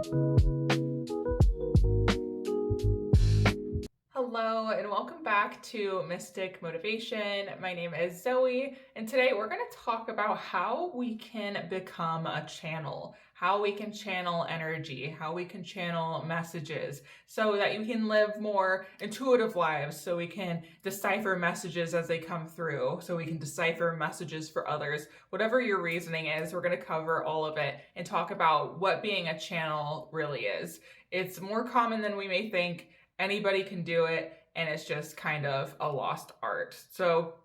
Hello and welcome back to Mystic Motivation. My name is Zoe, and today we're going to talk about how we can become a channel, how we can channel energy, how we can channel messages so that you can live more intuitive lives, so we can decipher messages as they come through, so we can decipher messages for others. Whatever your reasoning is, we're going to cover all of it and talk about what being a channel really is. It's more common than we may think. Anybody can do it, and it's just kind of a lost art. So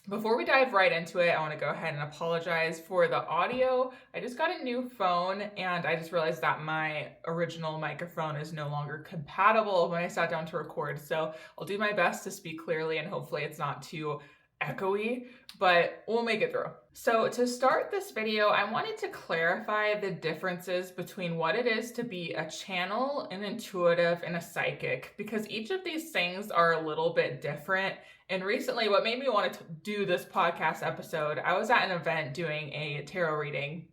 before we dive right into it, I want to go ahead and apologize for the audio. I just got a new phone, and I just realized that my original microphone is no longer compatible when I sat down to record. So I'll do my best to speak clearly, and hopefully it's not too echoey, but we'll make it through. So to start this video, I wanted to clarify the differences between what it is to be a channel, an intuitive, and a psychic, because each of these things are a little bit different. And recently, what made me want to do this podcast episode, I was at an event doing a tarot reading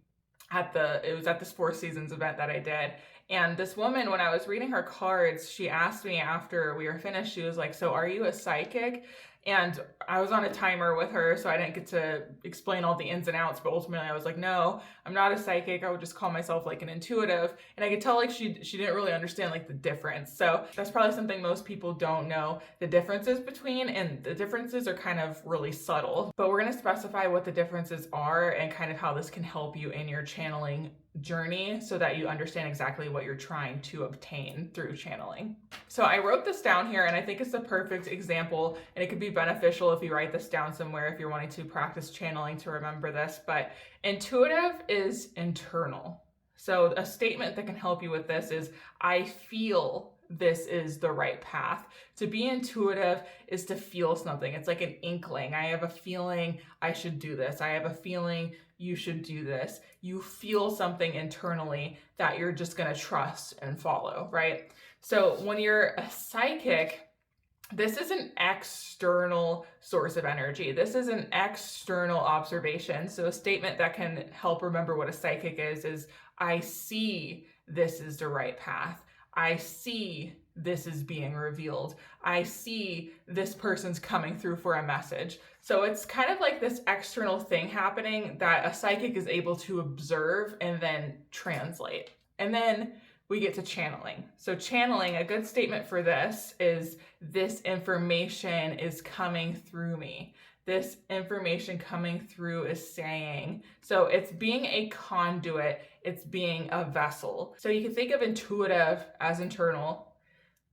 it was at this Four Seasons event that I did. And this woman, when I was reading her cards, she asked me after we were finished, she was like, "So are you a psychic?" And I was on a timer with her, so I didn't get to explain all the ins and outs, but ultimately I was like, "No, I'm not a psychic. I would just call myself like an intuitive." And I could tell like she didn't really understand like the difference. So that's probably something most people don't know the differences between, and the differences are kind of really subtle. But we're going to specify what the differences are and kind of how this can help you in your channeling journey so that you understand exactly what you're trying to obtain through channeling. So I wrote this down here, and I think it's the perfect example, and it could be beneficial if you write this down somewhere if you're wanting to practice channeling to remember this. But intuitive is internal. So a statement that can help you with this is, "I feel this is the right path." To be intuitive is to feel something. It's like an inkling. I have a feeling I should do this. I have a feeling you should do this. You feel something internally that you're just going to trust and follow, right? So when you're a psychic, this is an external source of energy. This is an external observation. So a statement that can help remember what a psychic is, "I see this is the right path. I see this is being revealed. I see this person's coming through for a message." So it's kind of like this external thing happening that a psychic is able to observe and then translate. And then we get to channeling. So channeling, a good statement for this is, "This information is coming through me. This information coming through is saying." So it's being a conduit, it's being a vessel. So you can think of intuitive as internal,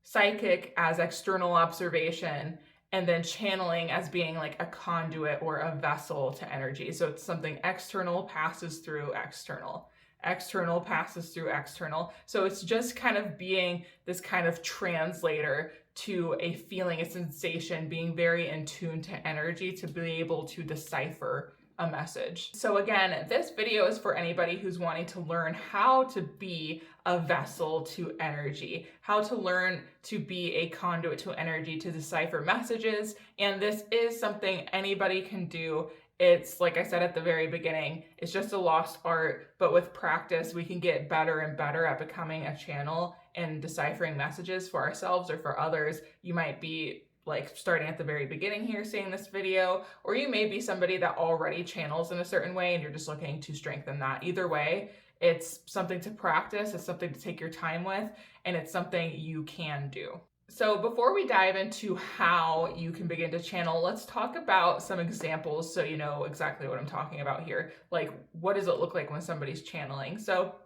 psychic as external observation, and then channeling as being like a conduit or a vessel to energy. So it's something external passes through external. External passes through external. So it's just kind of being this kind of translator to a feeling, a sensation, being very in tune to energy to be able to decipher a message. So again, this video is for anybody who's wanting to learn how to be a vessel to energy, how to learn to be a conduit to energy to decipher messages. And this is something anybody can do. It's, like I said at the very beginning, it's just a lost art, but with practice, we can get better and better at becoming a channel and deciphering messages for ourselves or for others. You might be like starting at the very beginning here seeing this video, or you may be somebody that already channels in a certain way and you're just looking to strengthen that. Either way, it's something to practice, it's something to take your time with, and it's something you can do. So before we dive into how you can begin to channel, let's talk about some examples so you know exactly what I'm talking about here. Like, what does it look like when somebody's channeling? So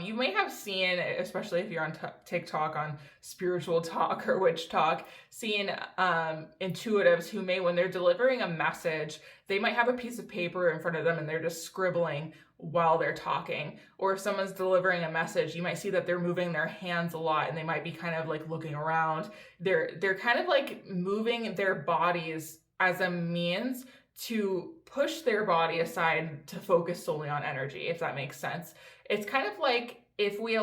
you may have seen, especially if you're on TikTok, on Spiritual Talk or Witch Talk, seen intuitives who may, when they're delivering a message, they might have a piece of paper in front of them and they're just scribbling while they're talking. Or if someone's delivering a message, you might see that they're moving their hands a lot and they might be kind of like looking around. They're kind of like moving their bodies as a means to push their body aside to focus solely on energy, if that makes sense. It's kind of like if we're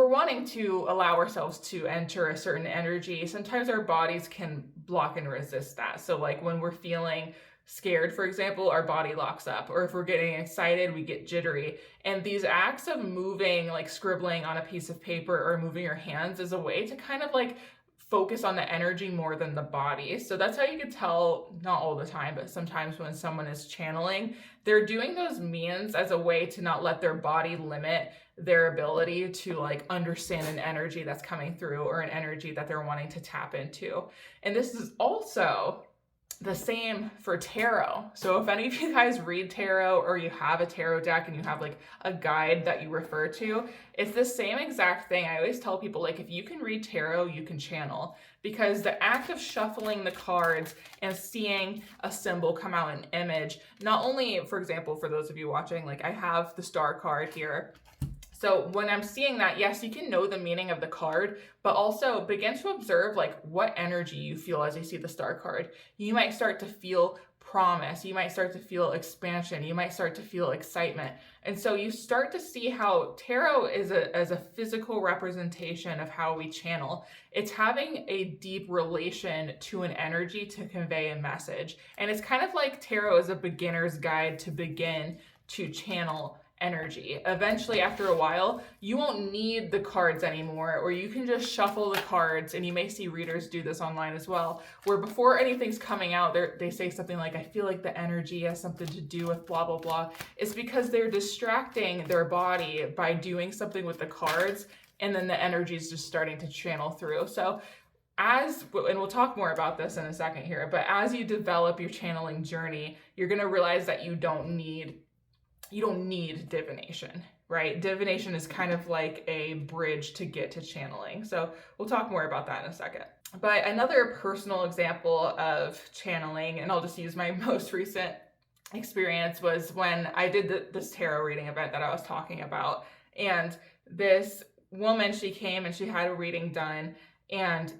wanting to allow ourselves to enter a certain energy, sometimes our bodies can block and resist that. So like when we're feeling scared, for example, our body locks up, or if we're getting excited, we get jittery. And these acts of moving, like scribbling on a piece of paper or moving your hands, is a way to kind of like focus on the energy more than the body. So that's how you can tell, not all the time, but sometimes when someone is channeling, they're doing those means as a way to not let their body limit their ability to like understand an energy that's coming through or an energy that they're wanting to tap into. And this is also the same for tarot. So if any of you guys read tarot, or you have a tarot deck and you have like a guide that you refer to, it's the same exact thing. I always tell people, like, if you can read tarot, you can channel, because the act of shuffling the cards and seeing a symbol come out in image, not only, for example, for those of you watching, like I have the star card here. So when I'm seeing that, yes, you can know the meaning of the card, but also begin to observe like what energy you feel as you see the star card. You might start to feel promise. You might start to feel expansion. You might start to feel excitement. And so you start to see how tarot is as a physical representation of how we channel. It's having a deep relation to an energy to convey a message. And it's kind of like tarot is a beginner's guide to begin to channel energy. Eventually, after a while, you won't need the cards anymore, or you can just shuffle the cards. And you may see readers do this online as well, where before anything's coming out, they say something like, I feel like the energy has something to do with blah, blah, blah. It's because they're distracting their body by doing something with the cards, and then the energy is just starting to channel through. So and we'll talk more about this in a second here, but as you develop your channeling journey, you're going to realize that you don't need divination, right? Divination is kind of like a bridge to get to channeling. So we'll talk more about that in a second. But another personal example of channeling, and I'll just use my most recent experience, was when I did this tarot reading event that I was talking about. And this woman, she came and she had a reading done. And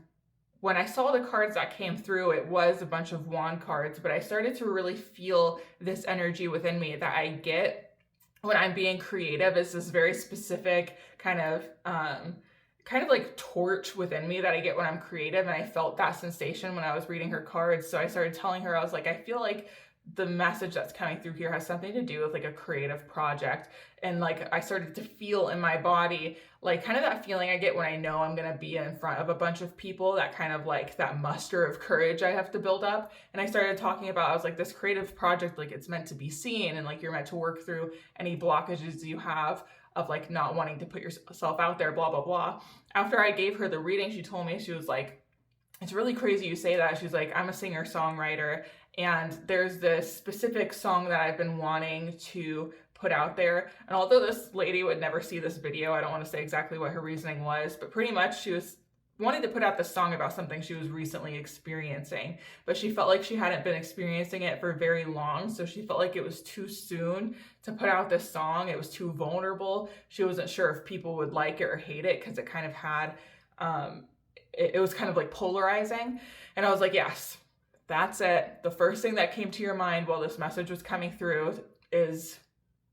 when I saw the cards that came through, it was a bunch of wand cards, but I started to really feel this energy within me that I get when I'm being creative. It's this very specific kind of like torch within me that I get when I'm creative. And I felt that sensation when I was reading her cards. So I started telling her, I was like, I feel like the message that's coming through here has something to do with like a creative project. And like I started to feel in my body like kind of that feeling I get when I know I'm going to be in front of a bunch of people, that kind of like that muster of courage I have to build up. And I started talking about, I was like, this creative project, like it's meant to be seen, and like you're meant to work through any blockages you have of like not wanting to put yourself out there, blah, blah, blah. After I gave her the reading, she told me, she was like, it's really crazy you say that. She's like, I'm a singer-songwriter, and there's this specific song that I've been wanting to put out there. And although this lady would never see this video, I don't want to say exactly what her reasoning was, but pretty much she was wanting to put out this song about something she was recently experiencing, but she felt like she hadn't been experiencing it for very long. So she felt like it was too soon to put out this song. It was too vulnerable. She wasn't sure if people would like it or hate it, because it kind of had, it was kind of like polarizing. And I was like, yes, that's it. The first thing that came to your mind while this message was coming through is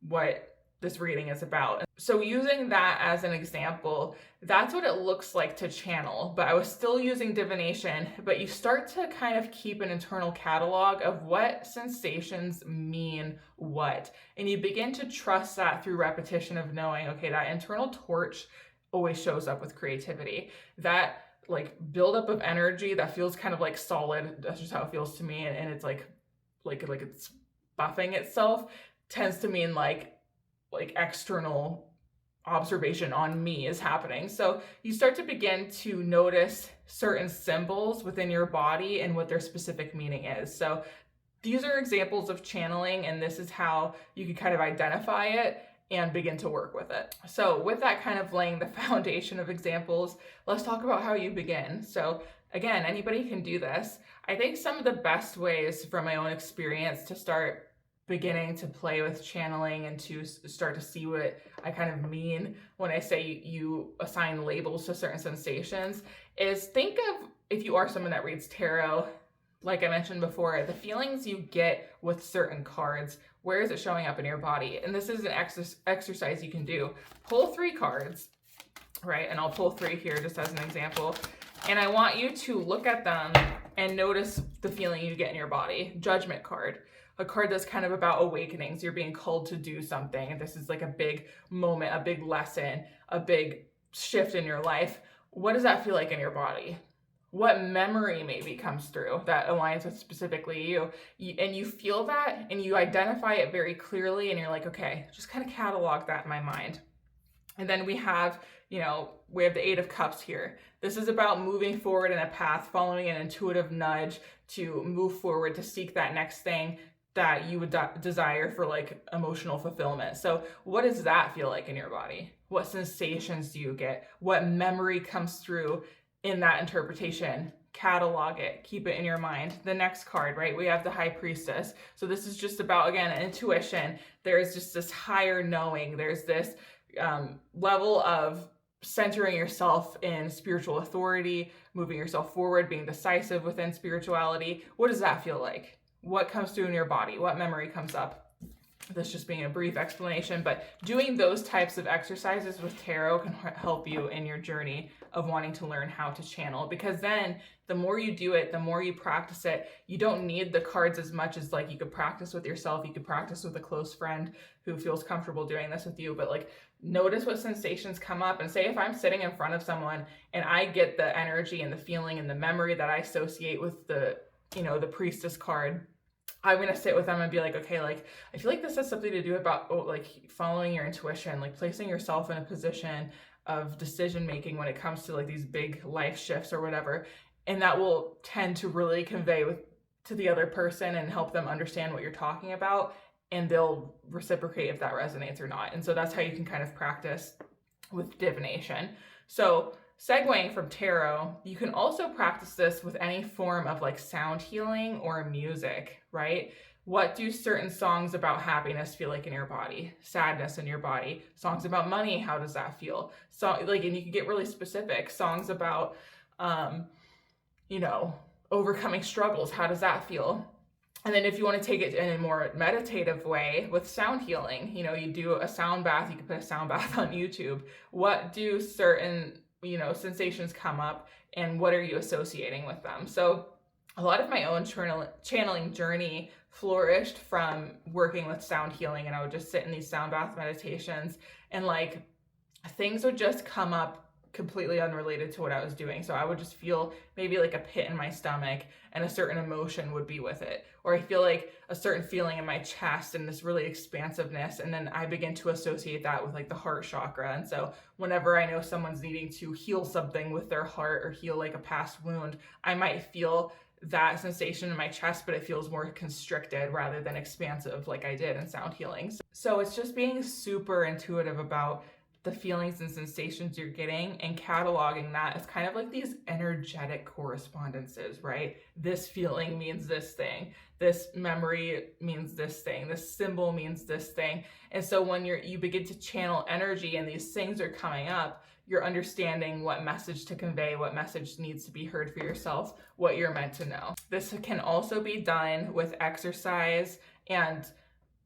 what this reading is about. So using that as an example, that's what it looks like to channel, but I was still using divination. But you start to kind of keep an internal catalog of what sensations mean what. And you begin to trust that through repetition of knowing, okay, that internal torch always shows up with creativity. That like buildup of energy that feels kind of like solid, that's just how it feels to me, and it's like it's buffing itself, tends to mean like external observation on me is happening. So you start to begin to notice certain symbols within your body and what their specific meaning is. So these are examples of channeling, and this is how you can kind of identify it and begin to work with it. So with that kind of laying the foundation of examples, let's talk about how you begin. So again, anybody can do this. I think some of the best ways from my own experience to start beginning to play with channeling and to start to see what I kind of mean when I say you assign labels to certain sensations is think of, if you are someone that reads tarot, like I mentioned before, the feelings you get with certain cards, where is it showing up in your body? And this is an exercise you can do. Pull 3 cards, right? And I'll pull 3 here just as an example. And I want you to look at them and notice the feeling you get in your body. Judgment card, a card that's kind of about awakenings. You're being called to do something. This is like a big moment, a big lesson, a big shift in your life. What does that feel like in your body? What memory maybe comes through that aligns with specifically and you feel that and you identify it very clearly, and you're like, okay, just kind of catalog that in my mind. And then we have the Eight of Cups here. This is about moving forward in a path, following an intuitive nudge to move forward, to seek that next thing that you would desire for like emotional fulfillment. So what does that feel like in your body? What sensations do you get? What memory comes through in that interpretation? Catalog it, keep it in your mind. The next card, right? We have the High Priestess. So this is just about, again, intuition. There's just this higher knowing. There's this level of centering yourself in spiritual authority, moving yourself forward, being decisive within spirituality. What does that feel like? What comes through in your body? What memory comes up? This just being a brief explanation, but doing those types of exercises with tarot can help you in your journey of wanting to learn how to channel, because then the more you do it, the more you practice it, you don't need the cards as much as like you could practice with yourself. You could practice with a close friend who feels comfortable doing this with you, but like notice what sensations come up. And say if I'm sitting in front of someone and I get the energy and the feeling and the memory that I associate with the Priestess card, I'm going to sit with them and be like, okay, like, I feel like this has something to do about like following your intuition, like placing yourself in a position of decision making when it comes to like these big life shifts or whatever. And that will tend to really convey to the other person and help them understand what you're talking about. And they'll reciprocate if that resonates or not. And so that's how you can kind of practice with divination. So segueing from tarot, you can also practice this with any form of like sound healing or music, right? What do certain songs about happiness feel like in your body? Sadness in your body? Songs about money, how does that feel? So like, and you can get really specific. Songs about, overcoming struggles, how does that feel? And then if you want to take it in a more meditative way with sound healing, you do a sound bath, you can put a sound bath on YouTube. What do certain sensations come up, and what are you associating with them? So a lot of my own channeling journey flourished from working with sound healing, and I would just sit in these sound bath meditations and like things would just come up completely unrelated to what I was doing. So I would just feel maybe like a pit in my stomach and a certain emotion would be with it. Or I feel like a certain feeling in my chest and this really expansiveness. And then I begin to associate that with like the heart chakra. And so whenever I know someone's needing to heal something with their heart or heal like a past wound, I might feel that sensation in my chest, but it feels more constricted rather than expansive like I did in sound healing. So it's just being super intuitive about the feelings and sensations you're getting and cataloging that as kind of like these energetic correspondences, right? This feeling means this thing. This memory means this thing. This symbol means this thing. And so when you begin to channel energy and these things are coming up, you're understanding what message to convey, what message needs to be heard for yourself, what you're meant to know. This can also be done with exercise, and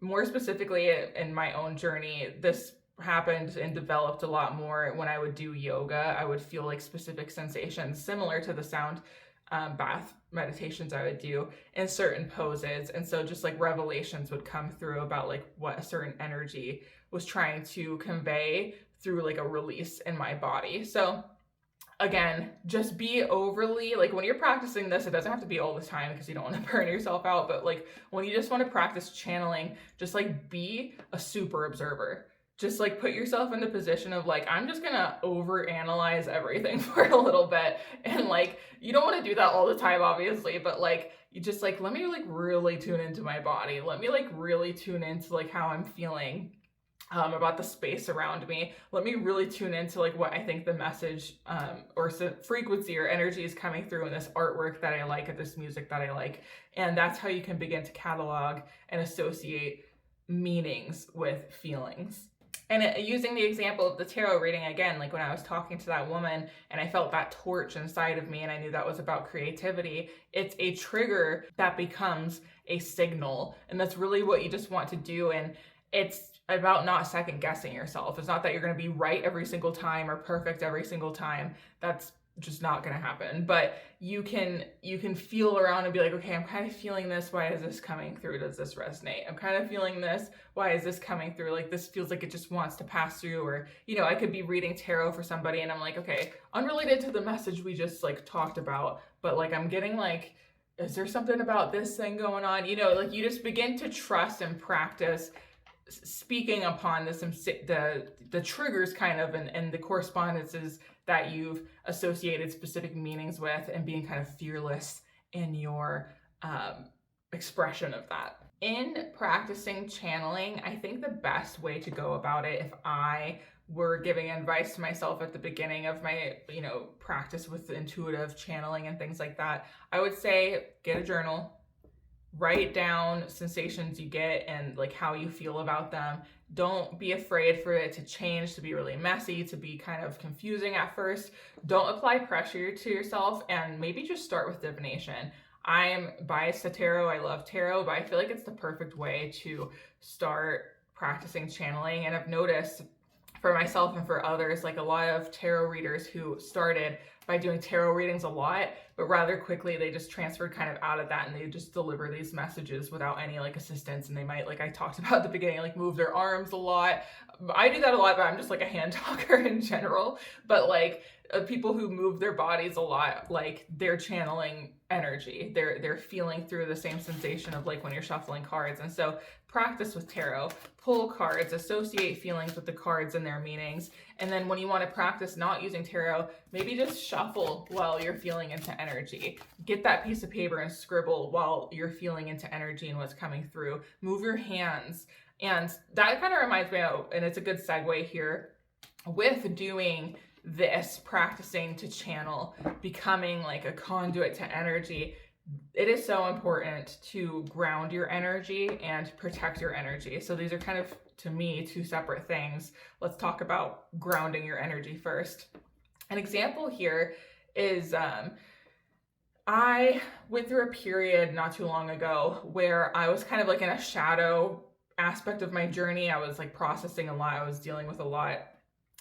more specifically in my own journey, this happened and developed a lot more when I would do yoga. I would feel like specific sensations similar to the sound bath meditations I would do in certain poses. And so just like revelations would come through about like what a certain energy was trying to convey through like a release in my body. So again, just be overly, like when you're practicing this, it doesn't have to be all the time because you don't want to burn yourself out. But like when you just want to practice channeling, just like be a super observer. Just like put yourself in the position of like, I'm just gonna overanalyze everything for a little bit. And like, you don't want to do that all the time, obviously, but like, you just like, let me like really tune into my body. Let me like really tune into like how I'm feeling about the space around me. Let me really tune into like what I think the message or frequency or energy is coming through in this artwork that I like, or this music that I like. And that's how you can begin to catalog and associate meanings with feelings. And using the example of the tarot reading again, like when I was talking to that woman and I felt that torch inside of me and I knew that was about creativity, it's a trigger that becomes a signal. And that's really what you just want to do. And it's about not second guessing yourself. It's not that you're going to be right every single time or perfect every single time. That's just not going to happen. But you can feel around and be like, okay, I'm kind of feeling this. Why is this coming through? Does this resonate? I'm kind of feeling this. Why is this coming through? Like, this feels like it just wants to pass through. Or, I could be reading tarot for somebody and I'm like, okay, unrelated to the message we just like talked about, but like I'm getting like, is there something about this thing going on? Like you just begin to trust and practice speaking upon the triggers kind of and the correspondences that you've associated specific meanings with, and being kind of fearless in your expression of that. In practicing channeling, I think the best way to go about it, if I were giving advice to myself at the beginning of my practice with intuitive channeling and things like that, I would say get a journal, write down sensations you get and like how you feel about them. Don't be afraid for it to change, to be really messy, to be kind of confusing at first. Don't apply pressure to yourself, and maybe just start with divination. I'm biased to tarot. I love tarot, but I feel like it's the perfect way to start practicing channeling. And I've noticed for myself and for others, like a lot of tarot readers who started by doing tarot readings a lot, but rather quickly they just transferred kind of out of that and they just deliver these messages without any like assistance. And they might, like I talked about at the beginning, like move their arms a lot. I do that a lot, but I'm just like a hand talker in general. But like people who move their bodies a lot, like they're channeling energy. They're feeling through the same sensation of like when you're shuffling cards. And so practice with tarot, pull cards, associate feelings with the cards and their meanings. And then when you want to practice not using tarot, maybe just shuffle while you're feeling into energy. Get that piece of paper and scribble while you're feeling into energy and what's coming through. Move your hands. And that kind of reminds me of, and it's a good segue here, with doing this, practicing to channel, becoming like a conduit to energy. It is so important to ground your energy and protect your energy. So these are kind of, to me, two separate things. Let's talk about grounding your energy first. An example here is I went through a period not too long ago where I was kind of like in a shadow aspect of my journey. I was like processing a lot. I was dealing with a lot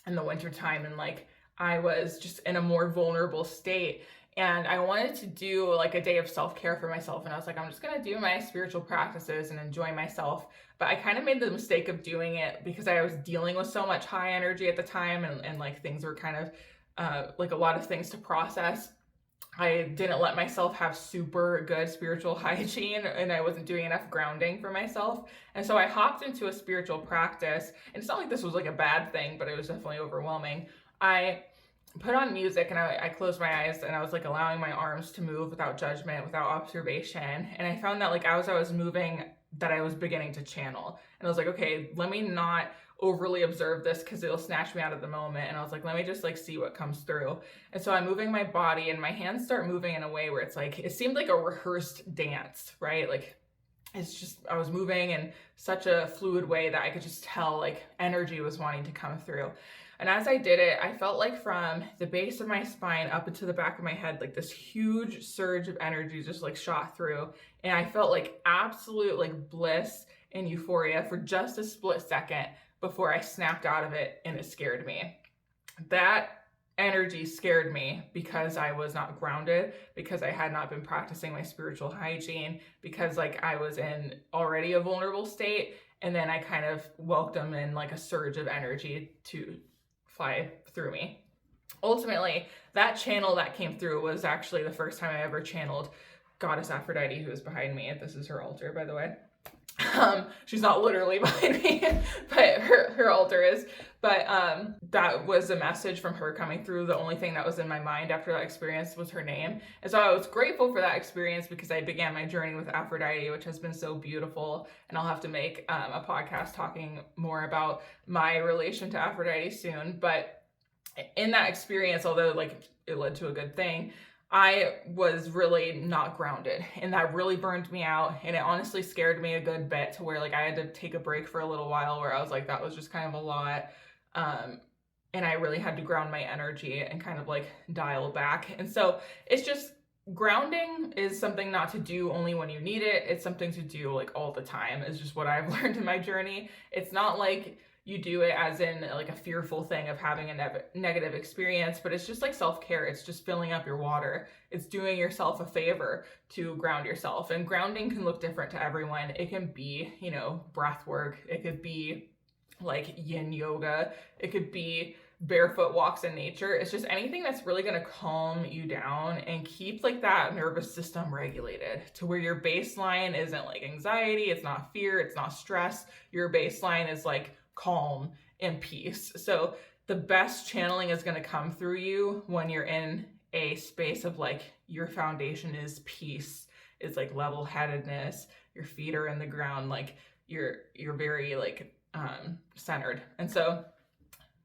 in the wintertime, and like I was just in a more vulnerable state. And I wanted to do like a day of self-care for myself. And I was like, I'm just going to do my spiritual practices and enjoy myself. But I kind of made the mistake of doing it because I was dealing with so much high energy at the time. And like things were kind of like a lot of things to process. I didn't let myself have super good spiritual hygiene, and I wasn't doing enough grounding for myself. And so I hopped into a spiritual practice. And it's not like this was like a bad thing, but it was definitely overwhelming. I put on music and I closed my eyes and I was like allowing my arms to move without judgment, without observation. And I found that like as I was moving, that I was beginning to channel. And I was like, okay, let me not overly observe this because it'll snatch me out of the moment. And I was like, let me just like see what comes through. And so I'm moving my body and my hands start moving in a way where it's like, it seemed like a rehearsed dance, right? Like it's just, I was moving in such a fluid way that I could just tell like energy was wanting to come through. And as I did it, I felt like from the base of my spine up into the back of my head, like this huge surge of energy just like shot through. And I felt like absolute like bliss and euphoria for just a split second before I snapped out of it, and it scared me. That energy scared me because I was not grounded, because I had not been practicing my spiritual hygiene, because like I was in already a vulnerable state. And then I kind of welcomed in like a surge of energy to fly through me. Ultimately, that channel that came through was actually the first time I ever channeled Goddess Aphrodite, who is behind me. This is her altar, by the way. She's not literally behind me, but her altar is. But that was a message from her coming through. The only thing that was in my mind after that experience was her name. And so I was grateful for that experience because I began my journey with Aphrodite, which has been so beautiful. And I'll have to make a podcast talking more about my relation to Aphrodite soon. But in that experience, although like it led to a good thing, I was really not grounded, and that really burned me out. And it honestly scared me a good bit to where like I had to take a break for a little while, where I was like, that was just kind of a lot. And I really had to ground my energy and kind of like dial back. And so it's just, grounding is something not to do only when you need it. It's something to do like all the time, is just what I've learned in my journey. It's not like you do it as in like a fearful thing of having a negative experience, but it's just like self-care. It's just filling up your water. It's doing yourself a favor to ground yourself. And grounding can look different to everyone. It can be, breath work. It could be like yin yoga. It could be barefoot walks in nature. It's just anything that's really going to calm you down and keep like that nervous system regulated to where your baseline isn't like anxiety, it's not fear, it's not stress. Your baseline is like calm and peace. So the best channeling is going to come through you when you're in a space of like your foundation is peace, is like level-headedness, your feet are in the ground, like you're very like centered. And so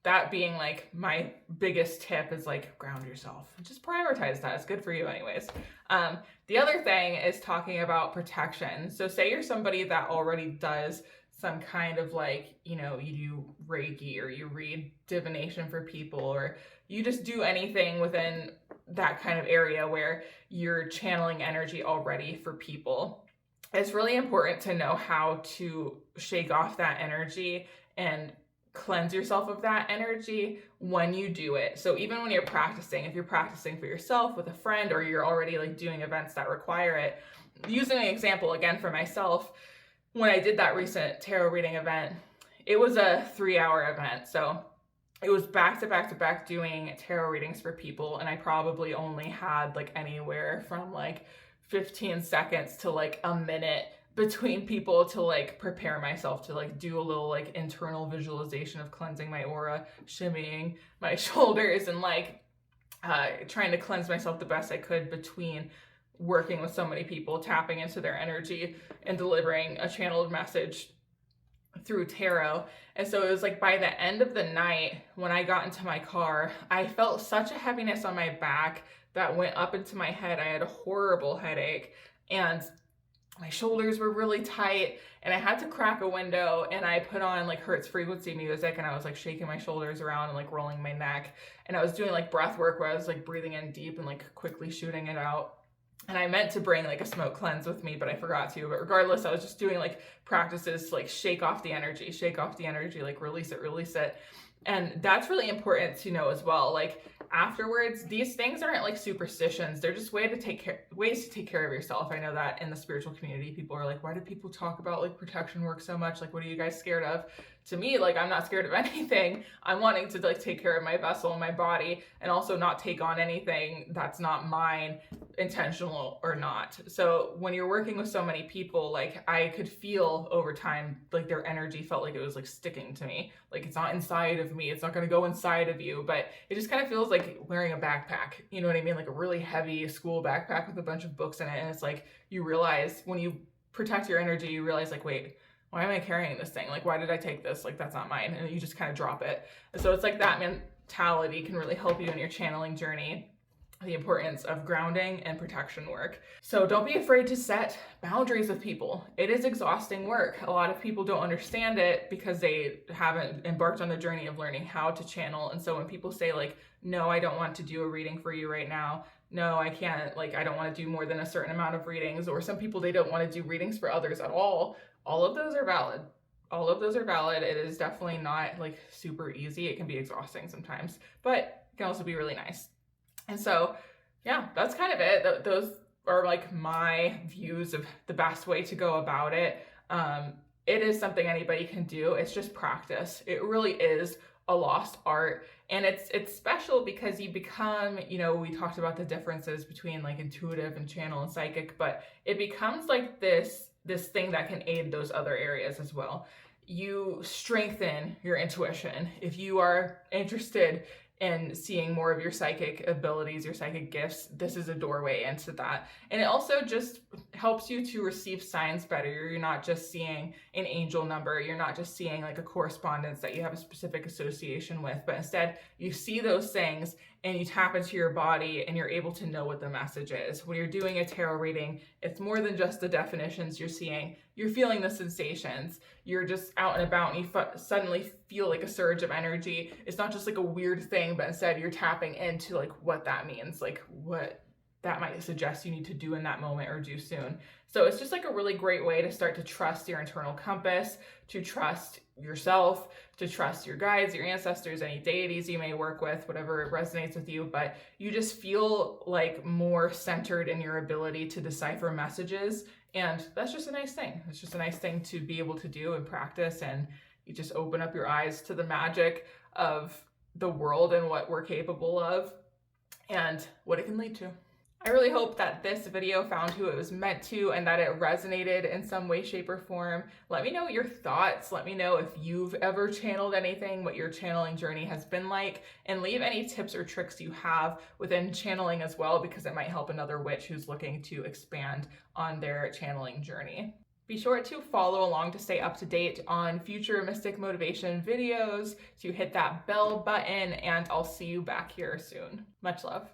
that being like my biggest tip is like ground yourself. Just prioritize that. It's good for you anyways. The other thing is talking about protection. So say you're somebody that already does some kind of like, you do Reiki or you read divination for people, or you just do anything within that kind of area where you're channeling energy already for people. It's really important to know how to shake off that energy and cleanse yourself of that energy when you do it. So even when you're practicing, if you're practicing for yourself with a friend, or you're already like doing events that require it, using an example again for myself, when I did that recent tarot reading event, it was a 3-hour event. So it was back to back to back doing tarot readings for people. And I probably only had like anywhere from like 15 seconds to like a minute between people to like prepare myself to like do a little like internal visualization of cleansing my aura, shimmying my shoulders, and like trying to cleanse myself the best I could between working with so many people, tapping into their energy and delivering a channeled message through tarot. And so it was like by the end of the night, when I got into my car, I felt such a heaviness on my back that went up into my head. I had a horrible headache and my shoulders were really tight, and I had to crack a window, and I put on like Hertz frequency music, and I was like shaking my shoulders around and like rolling my neck. And I was doing like breath work where I was like breathing in deep and like quickly shooting it out. And I meant to bring like a smoke cleanse with me, but I forgot to. But regardless, I was just doing like practices to like shake off the energy, like release it. And that's really important to know as well. Like afterwards, these things aren't like superstitions. They're just ways to take care of yourself. I know that in the spiritual community, people are like, why do people talk about like protection work so much? Like, what are you guys scared of? To me, like, I'm not scared of anything. I'm wanting to like take care of my vessel and my body, and also not take on anything that's not mine, intentional or not. So when you're working with so many people, like I could feel over time, like their energy felt like it was like sticking to me. Like it's not inside of me. It's not going to go inside of you, but it just kind of feels like wearing a backpack. You know what I mean? Like a really heavy school backpack with a bunch of books in it. And it's like, you realize when you protect your energy, you realize like, wait, why am I carrying this thing? Like, why did I take this? Like, that's not mine. And you just kind of drop it. And so it's like that mentality can really help you in your channeling journey. The importance of grounding and protection work. So don't be afraid to set boundaries with people. It is exhausting work. A lot of people don't understand it because they haven't embarked on the journey of learning how to channel. And so when people say like, no, I don't want to do a reading for you right now. No, I can't, like, I don't want to do more than a certain amount of readings. Or some people, they don't want to do readings for others at all. All of those are valid. All of those are valid. It is definitely not like super easy. It can be exhausting sometimes, but it can also be really nice. And so, yeah, that's kind of it. Those are like my views of the best way to go about it. It is something anybody can do. It's just practice. It really is a lost art. And it's special because you become, we talked about the differences between like intuitive and channel and psychic, but it becomes like this thing that can aid those other areas as well. You strengthen your intuition. If you are interested in seeing more of your psychic abilities, your psychic gifts, this is a doorway into that. And it also just helps you to receive signs better. You're not just seeing an angel number. You're not just seeing like a correspondence that you have a specific association with, but instead you see those things and you tap into your body and you're able to know what the message is. When you're doing a tarot reading, it's more than just the definitions you're seeing. You're feeling the sensations. You're just out and about and you suddenly feel like a surge of energy. It's not just like a weird thing, but instead you're tapping into like what that means, like what that might suggest you need to do in that moment or do soon. So it's just like a really great way to start to trust your internal compass, to trust yourself, to trust your guides, your ancestors, any deities you may work with, whatever resonates with you. But you just feel like more centered in your ability to decipher messages. And that's just a nice thing. It's just a nice thing to be able to do and practice. And you just open up your eyes to the magic of the world and what we're capable of and what it can lead to. I really hope that this video found who it was meant to and that it resonated in some way, shape, or form. Let me know your thoughts. Let me know if you've ever channeled anything, what your channeling journey has been like, and leave any tips or tricks you have within channeling as well, because it might help another witch who's looking to expand on their channeling journey. Be sure to follow along to stay up to date on future Mystic Motivation videos, to hit that bell button, and I'll see you back here soon. Much love.